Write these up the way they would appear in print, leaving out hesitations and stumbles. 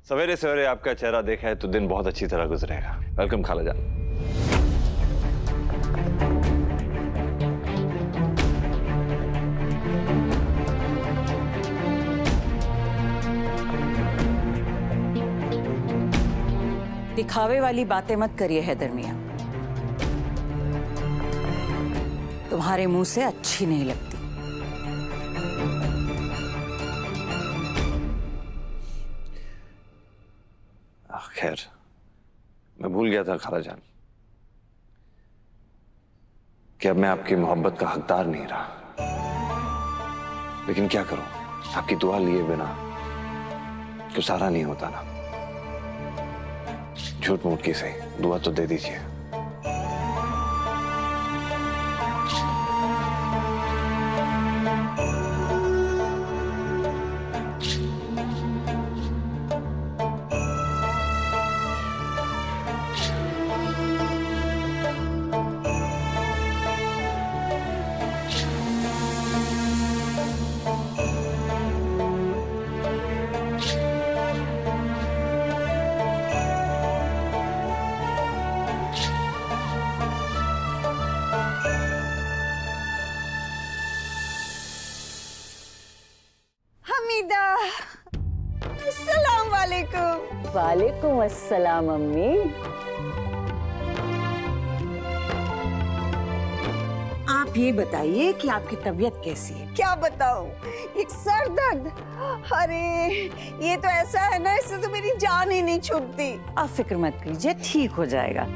सवेरे सवेरे आपका चेहरा देखा है तो दिन बहुत अच्छी तरह गुजरेगा। वेलकम खाला जान। दिखावे वाली बातें मत करिए हैदर मियां, तुम्हारे मुंह से अच्छी नहीं लगती। खैर, मैं भूल गया था खाला जान कि अब मैं आपकी मोहब्बत का हकदार नहीं रहा। लेकिन क्या करूं, आपकी दुआ लिए बिना गुजारा नहीं होता ना। झूठ मूठ की सही, दुआ तो दे दीजिए। अस्सलाम वालेकुम। वालेकुम अस्सलाम अम्मी। आप ये बताइए कि आपकी तबीयत कैसी है? क्या बताऊं, एक सर दर्द। अरे ये तो ऐसा है ना, इससे तो मेरी जान ही नहीं छूटती। आप फिक्र मत कीजिए, ठीक हो जाएगा।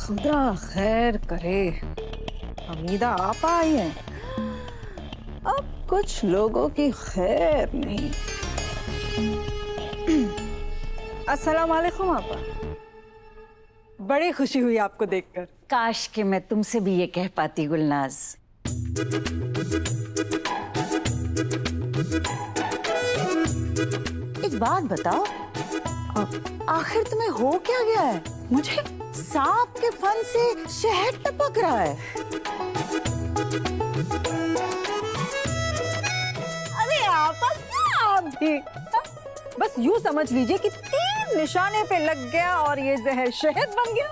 खुदा खैर करे, हमीदा आप आई हैं। अब कुछ लोगों की खैर नहीं। अस्सलाम वालेकुम आपा। बड़ी खुशी हुई आपको देखकर। काश कि मैं तुमसे भी ये कह पाती गुलनाज। एक बात बताओ, आखिर तुम्हें हो क्या गया है? मुझे सांप के फन से शहद टपक रहा है। अरे आपा क्या आप भी, बस यूं समझ लीजिए कि तीर निशाने पे लग गया और ये जहर शहद बन गया।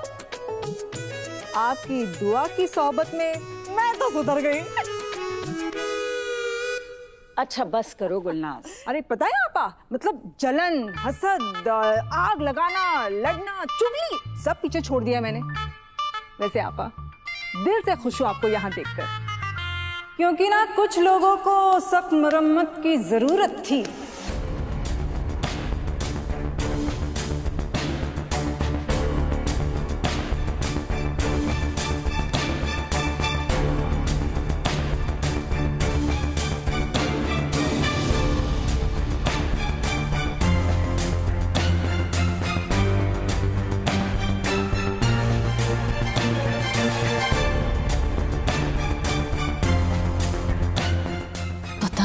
आपकी दुआ की सोबत में मैं तो सुधर गई। अच्छा बस करो गुलनाज। अरे पता है आपा, मतलब जलन, हसद, आग लगाना, लड़ना, चुगली सब पीछे छोड़ दिया मैंने। वैसे आपा दिल से खुश हूं आपको यहाँ देखकर, क्योंकि ना कुछ लोगों को सख्त मरम्मत की जरूरत थी।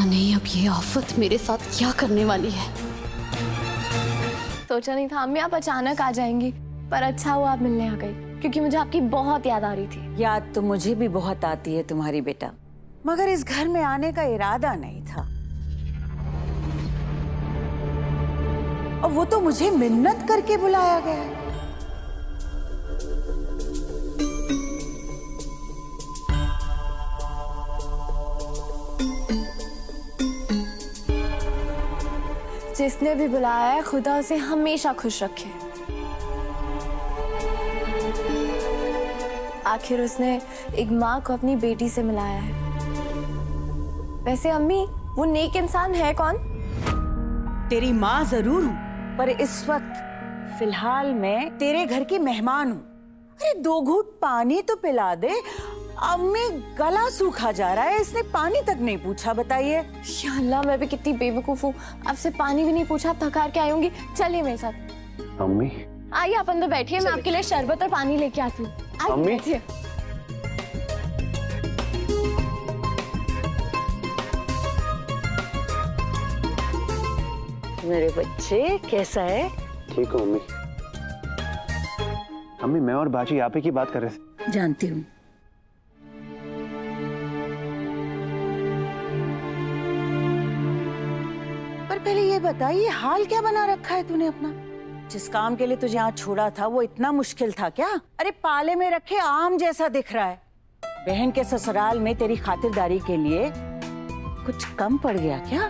नहीं, अब ये आफत मेरे साथ क्या करने वाली है। सोचा नहीं था अम्मी आप अचानक आ जाएंगी, पर अच्छा हुआ आप मिलने आ गई, क्योंकि मुझे आपकी बहुत याद आ रही थी। याद तो मुझे भी बहुत आती है तुम्हारी बेटा, मगर इस घर में आने का इरादा नहीं था। और वो तो मुझे मिन्नत करके बुलाया गया है। जिसने भी बुलाया है खुदा उसे हमेशा खुश रखे। आखिर उसने एक माँ को अपनी बेटी से मिलाया है। वैसे अम्मी वो नेक इंसान है कौन? तेरी माँ जरूर हूँ, पर इस वक्त फिलहाल मैं तेरे घर की मेहमान हूँ। अरे 2 घूंट पानी तो पिला दे। अम्मी गला सूखा जा रहा है, इसने पानी तक नहीं पूछा। बताइए। या अल्लाह, मैं भी कितनी बेवकूफ हूँ, आपसे पानी भी नहीं पूछा, आप थका के आई होंगी। चलिए मेरे साथ। अम्मी आइए आप अंदर बैठिए, मैं आपके लिए शरबत और पानी लेके आती हूँ। अम्मी बैठिए। मेरे बच्चे कैसा है? ठीक हो अम्मी? अम्मी मैं और बाजी आप ही की बात कर रहे थे। जानती हूँ। पर पहले ये बता, ये हाल क्या बना रखा है तूने अपना? जिस काम के लिए तुझे यहाँ छोड़ा था वो इतना मुश्किल था क्या? अरे पाले में रखे आम जैसा दिख रहा है। बहन के ससुराल में तेरी खातिरदारी के लिए कुछ कम पड़ गया क्या?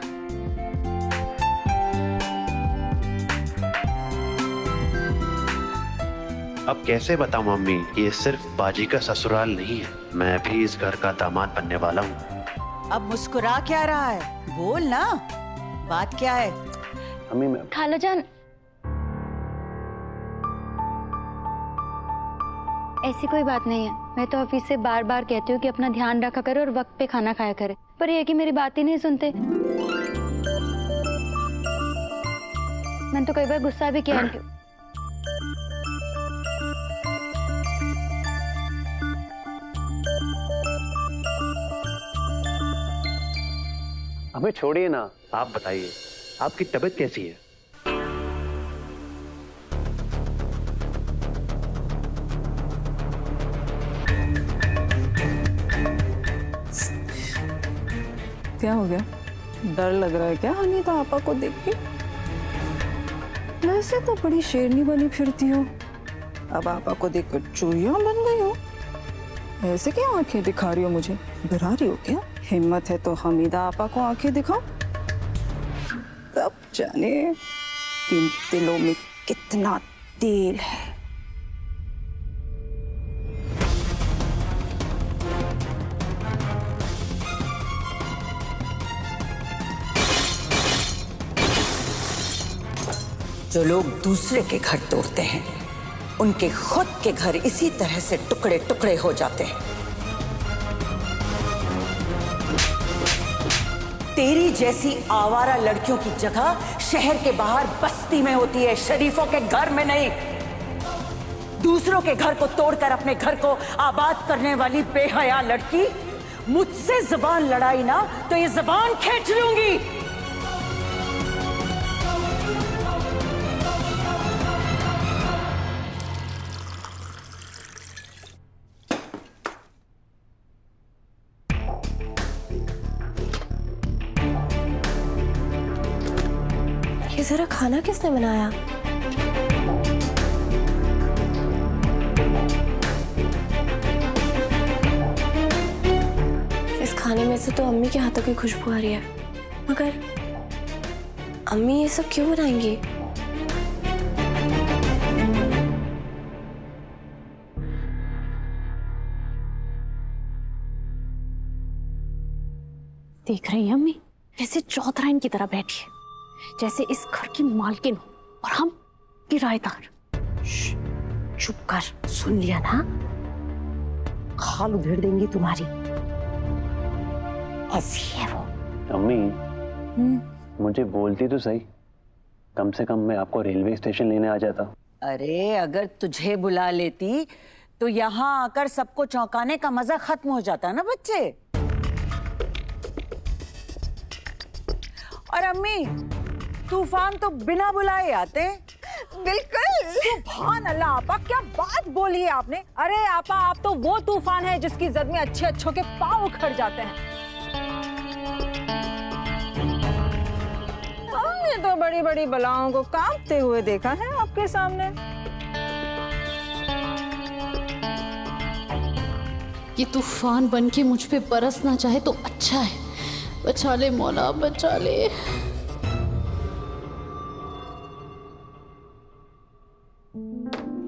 अब कैसे बताऊं मम्मी, ये सिर्फ बाजी का ससुराल नहीं है, मैं भी इस घर का दामाद बनने वाला हूँ। अब मुस्कुरा क्या रहा है? बोल ना, बात क्या है? मम्मी मैं खालाजान, ऐसी कोई बात नहीं है। मैं तो ऑफिस से बार बार कहती हूँ कि अपना ध्यान रखा करे और वक्त पे खाना खाया करे, पर ये है कि मेरी बात ही नहीं सुनते। मैंने तो कई बार गुस्सा भी किया इनके। हमें छोड़िए ना, आप बताइए आपकी तबीयत कैसी है? क्या हो गया? डर लग रहा है क्या हमीदा आपा को देख के? वैसे तो बड़ी शेरनी बनी फिरती हो, अब आपा को देखकर चूहिया बन गई हो। ऐसे क्या आंखें दिखा रही हो मुझे? डरा रही हो क्या? हिम्मत है तो हमीदा आपा को आंखें दिखाओ, तब जाने इन दिलों में कितना तेल है। जो लोग दूसरे के घर तोड़ते हैं, उनके खुद के घर इसी तरह से टुकड़े टुकड़े हो जाते हैं। तेरी जैसी आवारा लड़कियों की जगह शहर के बाहर बस्ती में होती है, शरीफों के घर में नहीं। दूसरों के घर को तोड़कर अपने घर को आबाद करने वाली बेहया लड़की मुझसे जुबान लड़ाई ना तो ये जुबान खींच लूंगी। ये जरा खाना किसने बनाया? इस खाने में से तो अम्मी के हाथों की खुशबू आ रही है, मगर अम्मी ये सब क्यों बनाएंगी? देख रही हैं अम्मी, कैसे चौधराइन की तरह बैठी है, जैसे इस घर की मालकिन हो और हम किराएदार। चुप कर, सुन लिया ना? खाल उधेड़ देंगी तुम्हारी। ऐसी है वो। अम्मी मुझे बोलती तो सही, कम से कम मैं आपको रेलवे स्टेशन लेने आ जाता। अरे अगर तुझे बुला लेती तो यहाँ आकर सबको चौंकाने का मजा खत्म हो जाता ना बच्चे। और अम्मी, तूफान तो बिना बुलाए आते। बिल्कुल। सुभान अल्लाह आपा, क्या बात बोली है आपने। अरे आपा, आप तो वो तूफान है जिसकी जद में अच्छे अच्छों के पांव उखड़ जाते हैं। हमने तो बड़ी बड़ी बलाओं को कांपते हुए देखा है आपके सामने। ये तूफान बन के मुझ पे बरसना चाहे तो अच्छा है। बचा ले मौला, बचा ले।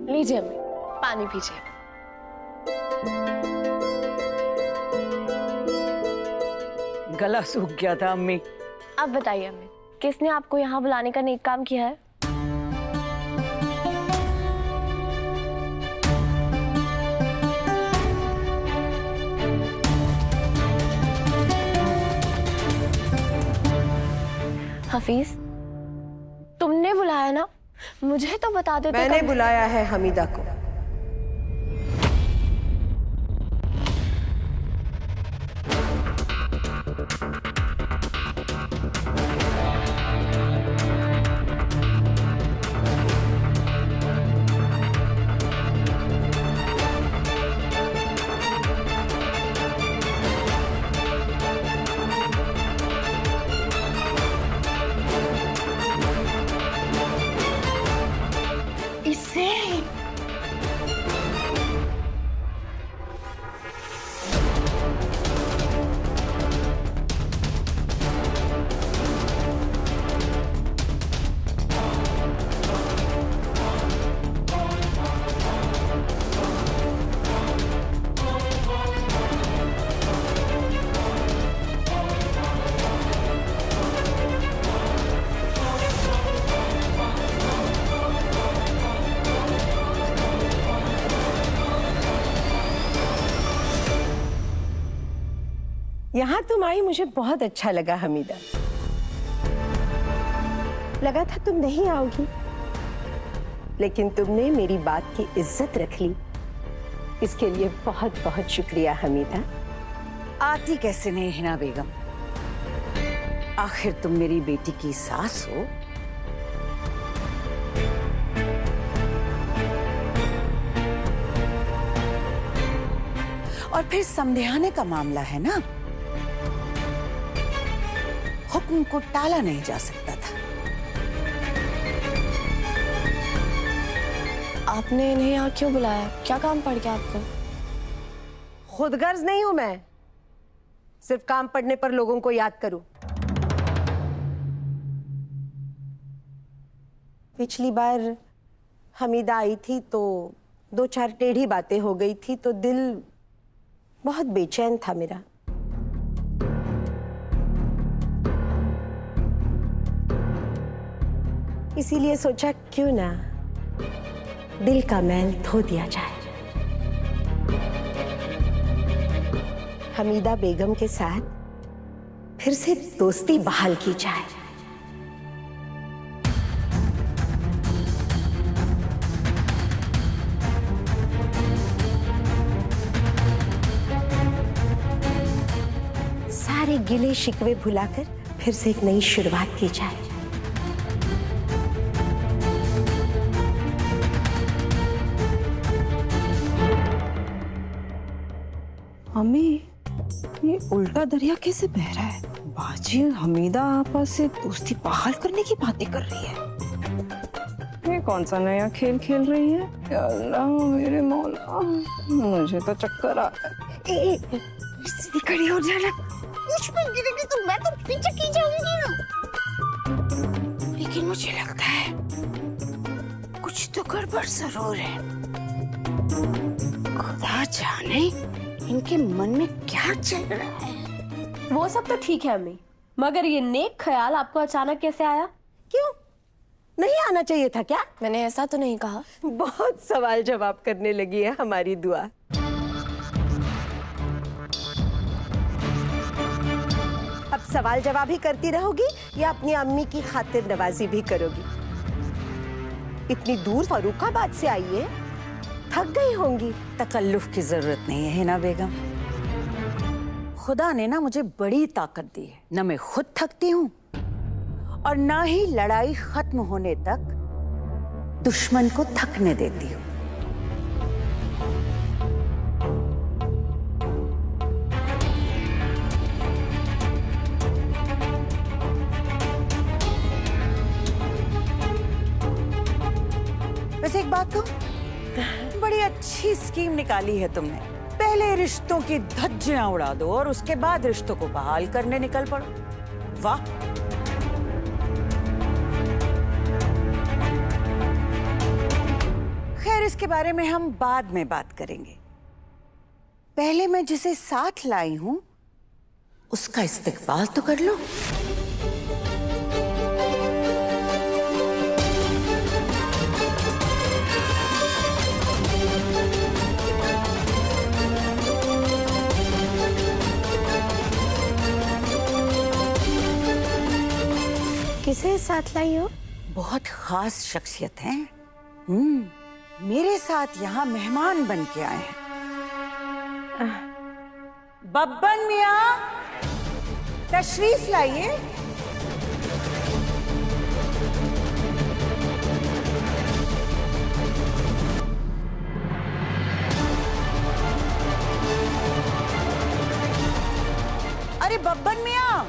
लीजिए अम्मी, पानी पीजिए। गला सूख गया था अम्मी। अब बताइए अम्मी, किसने आपको यहाँ बुलाने का नेक काम किया है? हफीज, तुमने बुलाया ना? मुझे तो बता देते। मैंने बुलाया है हमीदा को। यहाँ तुम आई मुझे बहुत अच्छा लगा हमीदा। लगा था तुम नहीं आओगी, लेकिन तुमने मेरी बात की इज्जत रख ली। इसके लिए बहुत बहुत शुक्रिया हमीदा। आती कैसे नहीं हिना बेगम, आखिर तुम मेरी बेटी की सास हो। और फिर समझाने का मामला है ना, हुक्म को टाला नहीं जा सकता था। आपने इन्हें यहाँ क्यों बुलाया? क्या काम पड़ गया आपको? खुदगर्ज नहीं हूं मैं, सिर्फ काम पड़ने पर लोगों को याद करूं। पिछली बार हमीदा आई थी तो 2-4 टेढ़ी बातें हो गई थी, तो दिल बहुत बेचैन था मेरा। इसीलिए सोचा क्यों ना दिल का मैल धो दिया जाए। हमीदा बेगम के साथ फिर से दोस्ती बहाल की जाए। सारे गिले शिकवे भुलाकर फिर से एक नई शुरुआत की जाए। मम्मी, ये उल्टा दरिया कैसे बह रहा है? बाजी हमीदा आपस से दोस्ती बहाल करने की बातें कर रही है। ये कौन सा नया खेल खेल रही है? या अल्लाह मेरे मौला, मुझे तो चक्कर आ रहा है। सीधी खड़ी हो जाना, मुझ पर गिरेगी तो मैं तो पीछे की जाऊंगी ना। लेकिन मुझे लगता है कुछ तो गड़बड़ जरूर है। खुदा जाने इनके मन में क्या चल रहा है। वो सब तो ठीक है अम्मी, मगर ये नेक ख्याल आपको अचानक कैसे आया? क्यों नहीं आना चाहिए था क्या? मैंने ऐसा तो नहीं कहा। बहुत सवाल जवाब करने लगी है हमारी दुआ। अब सवाल जवाब ही करती रहोगी या अपनी अम्मी की खातिर नवाजी भी करोगी? इतनी दूर फर्रुखाबाद से आई है, थक गई होंगी। तकल्लुफ की जरूरत नहीं है हिना बेगम। खुदा ने ना मुझे बड़ी ताकत दी है, न मैं खुद थकती हूँ और ना ही लड़ाई खत्म होने तक दुश्मन को थकने देती हूँ। वैसे एक बात कहूं, बड़ी अच्छी स्कीम निकाली है तुमने। पहले रिश्तों की धज्जियां उड़ा दो और उसके बाद रिश्तों को बहाल करने निकल पड़ो। वाह! खैर, इसके बारे में हम बाद में बात करेंगे। पहले मैं जिसे साथ लाई हूं उसका इस्तकबाल तो कर लो। किसे साथ लाई हो? बहुत खास शख्सियत हैं। मेरे साथ यहाँ मेहमान बन के आए हैं। बब्बन मियाँ, तशरीफ लाइए। अरे बब्बन मियाँ,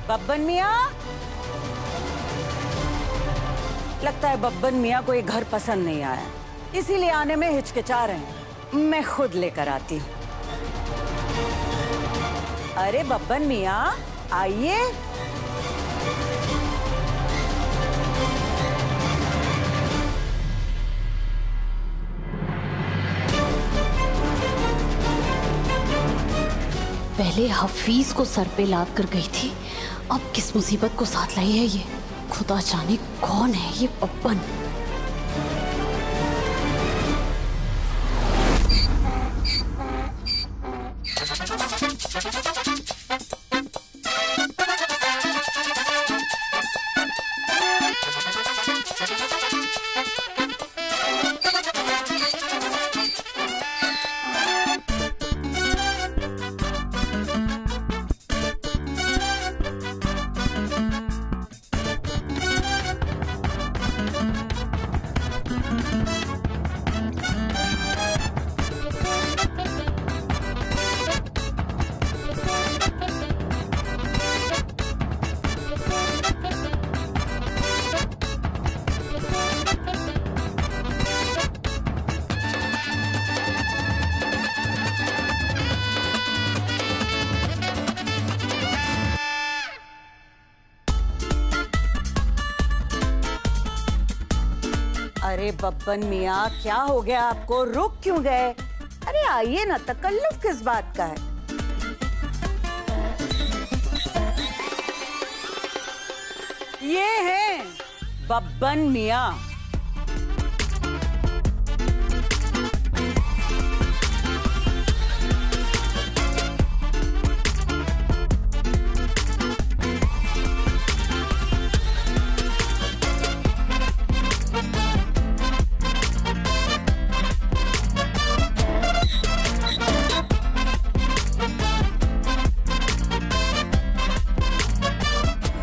बब्बन मियाँ, लगता है बब्बन मियाँ को ये घर पसंद नहीं आया, इसीलिए आने में हिचकिचा रहे हैं। मैं खुद लेकर आती हूँ। अरे बब्बन मियाँ आइए। पहले हफीज को सर पे लाद कर गई थी, अब किस मुसीबत को साथ लाई है ये। खुदा जाने कौन है ये बब्बन। अरे बब्बन मियाँ क्या हो गया आपको, रुक क्यों गए? अरे आइए ना, तकल्लुफ किस बात का है? ये हैं बब्बन मियाँ।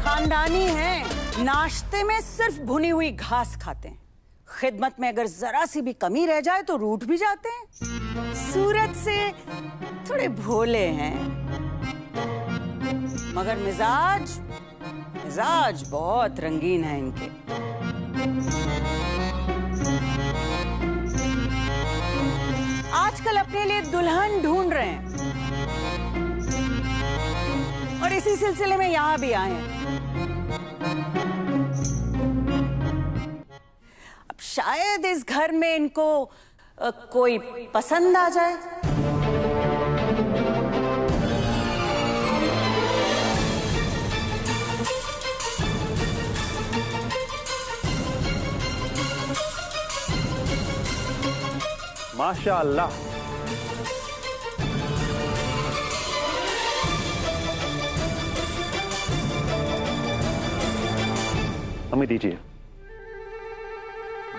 खानदानी हैं, नाश्ते में सिर्फ भुनी हुई घास खाते हैं। खिदमत में अगर जरा सी भी कमी रह जाए तो रूठ भी जाते हैं। सूरत से थोड़े भोले हैं, मगर मिजाज बहुत रंगीन है इनके। आजकल अपने लिए दुल्हन ढूंढ रहे हैं और इसी सिलसिले में यहां भी आए हैं। अब शायद इस घर में इनको कोई पसंद आ जाए। माशाअल्लाह। हमें दीजिए।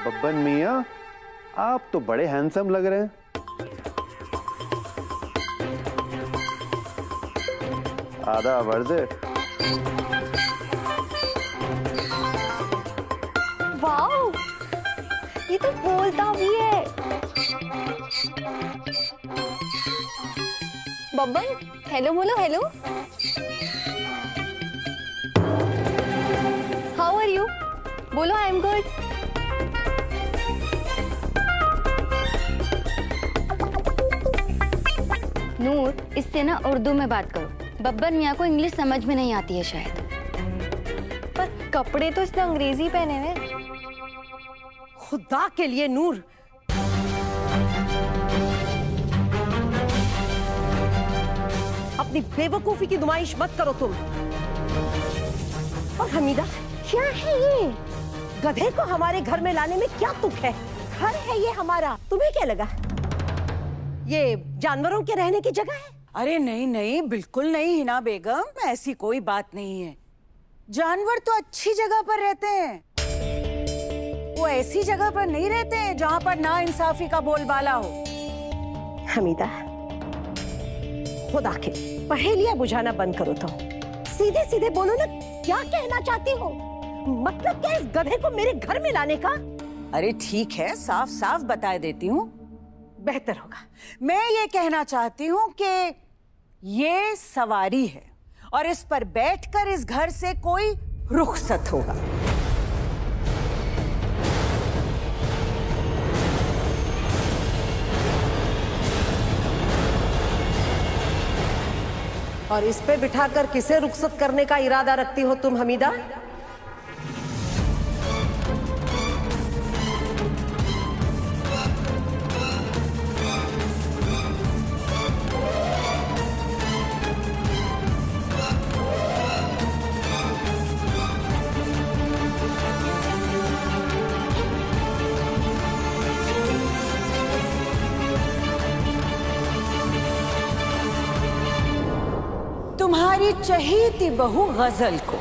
बब्बन मियाँ, आप तो बड़े हैंडसम लग रहे हैं। आधा वर्ज़े। वाओ, ये तो बोलता भी है। बब्बन, हेलो बोलो। Hello, how are you? बोलो आई एम गुड। नूर, इससे ना उर्दू में बात करो। बब्बन मियाँ को इंग्लिश समझ में नहीं आती है शायद। पर कपड़े तो इसने अंग्रेजी पहने हुए। खुदा के लिए नूर, अपनी बेवकूफी की नुमाइश मत करो तुम। और हमीदा, क्या है ये? गधे को हमारे घर में लाने में क्या तुक है? घर है ये हमारा, तुम्हें क्या लगा ये जानवरों के रहने की जगह है? अरे नहीं नहीं, बिल्कुल नहीं हिना बेगम, ऐसी कोई बात नहीं है। जानवर तो अच्छी जगह पर रहते हैं, वो ऐसी जगह पर नहीं रहते हैं जहाँ पर ना इंसाफी का बोलबाला हो। हमीदा, खुदा के पहेलियां बुझाना बंद करो तो सीधे सीधे बोलो ना, क्या कहना चाहती हो? मतलब क्या इस गधे को मेरे घर में लाने का? अरे ठीक है, साफ साफ बता देती हूँ, बेहतर होगा। मैं ये कहना चाहती हूँ कि ये सवारी है और इस पर बैठकर इस घर से कोई रुखसत होगा। और इस पे बिठाकर किसे रुखसत करने का इरादा रखती हो तुम हमीदा? तुम्हारी चहेती बहू गजल को